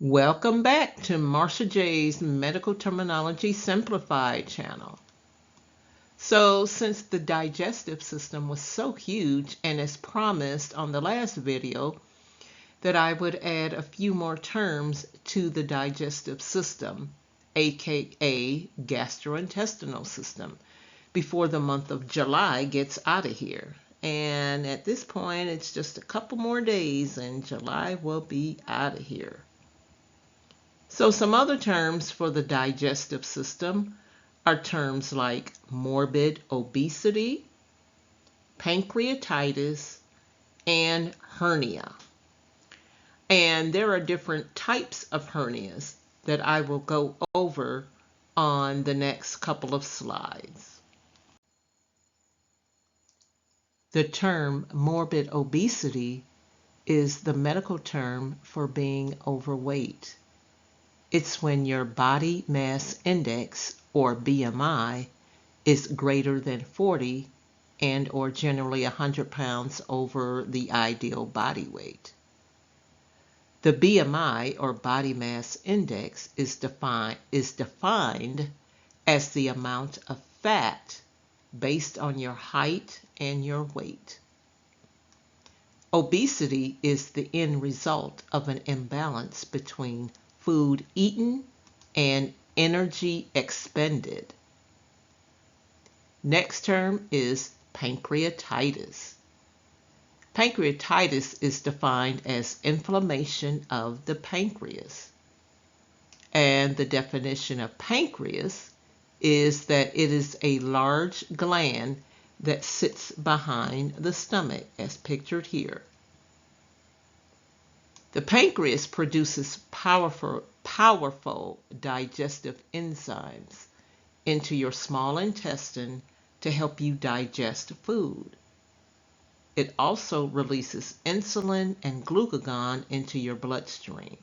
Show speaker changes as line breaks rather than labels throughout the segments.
Welcome back to Marsha J's Medical Terminology Simplified channel. So, since the digestive system was so huge, and as promised on the last video, that I would add a few more terms to the digestive system, aka gastrointestinal system, before the month of July gets out of here. And at this point, it's just a couple more days and July will be out of here. So some other terms for the digestive system are terms like morbid obesity, pancreatitis, and hernia. And there are different types of hernias that I will go over on the next couple of slides. The term morbid obesity is the medical term for being overweight. It's when your body mass index, or BMI, is greater than 40 and or generally 100 pounds over the ideal body weight. The BMI, or body mass index, is defined as the amount of fat based on your height and your weight. Obesity is the end result of an imbalance between food eaten and energy expended. Next term is pancreatitis. Pancreatitis is defined as inflammation of the pancreas. And the definition of pancreas is that it is a large gland that sits behind the stomach, as pictured here. The pancreas produces powerful digestive enzymes into your small intestine to help you digest food. It also releases insulin and glucagon into your bloodstream.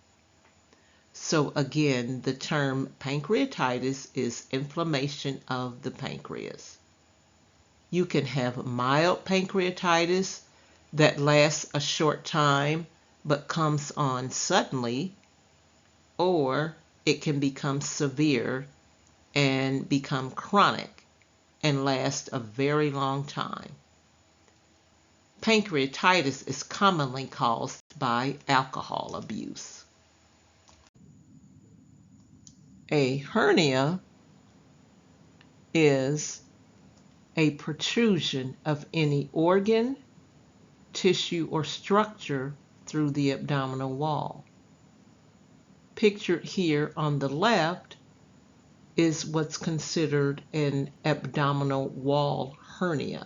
So again, the term pancreatitis is inflammation of the pancreas. You can have mild pancreatitis that lasts a short time but comes on suddenly, or it can become severe and become chronic and last a very long time. Pancreatitis is commonly caused by alcohol abuse. A hernia is a protrusion of any organ, tissue, or structure through the abdominal wall. Pictured here on the left is what's considered an abdominal wall hernia.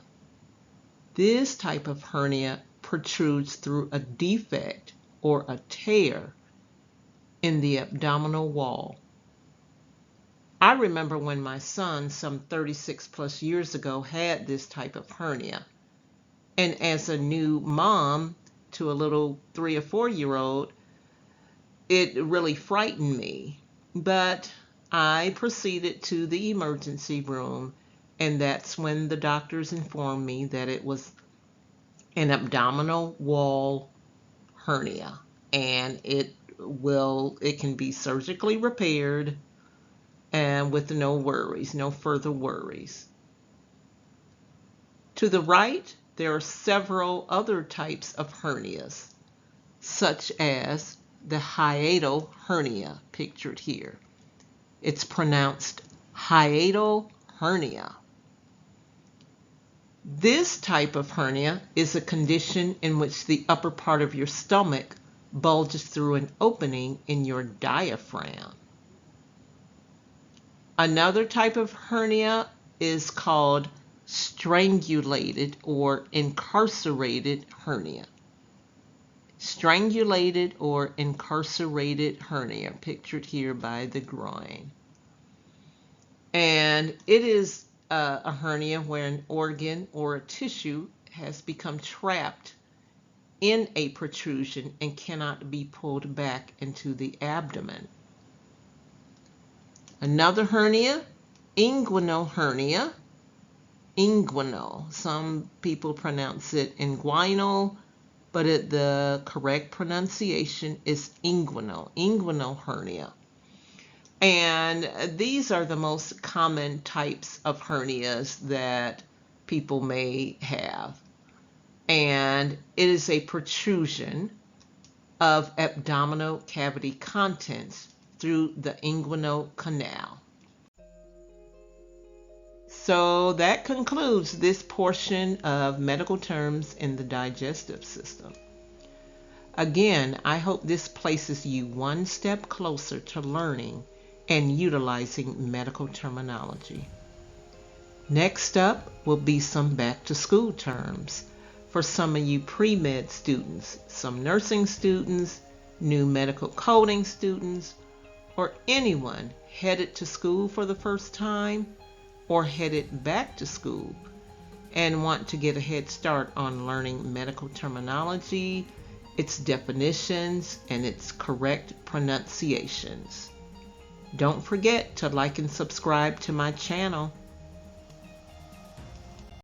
This type of hernia protrudes through a defect or a tear in the abdominal wall. I remember when my son, some 36 plus years ago, had this type of hernia. And as a new mom to a little 3 or 4-year-old, it really frightened me. But I proceeded to the emergency room, and that's when the doctors informed me that it was an abdominal wall hernia, and it can be surgically repaired and with no worries, no further worries. To the right, there are several other types of hernias, such as the hiatal hernia, pictured here. It's pronounced hiatal hernia. This type of hernia is a condition in which the upper part of your stomach bulges through an opening in your diaphragm. Another type of hernia is called strangulated or incarcerated hernia. Strangulated or incarcerated hernia, pictured here by the groin. And it is a hernia where an organ or a tissue has become trapped in a protrusion and cannot be pulled back into the abdomen. Another hernia, inguinal hernia. Inguinal. Some people pronounce it inguinal. but the correct pronunciation is inguinal hernia. And these are the most common types of hernias that people may have. And it is a protrusion of abdominal cavity contents through the inguinal canal. So that concludes this portion of medical terms in the digestive system. Again, I hope this places you one step closer to learning and utilizing medical terminology. Next up will be some back to school terms for some of you pre-med students, some nursing students, new medical coding students, or anyone headed to school for the first time or headed back to school and want to get a head start on learning medical terminology, its definitions, and its correct pronunciations. Don't forget to like and subscribe to my channel.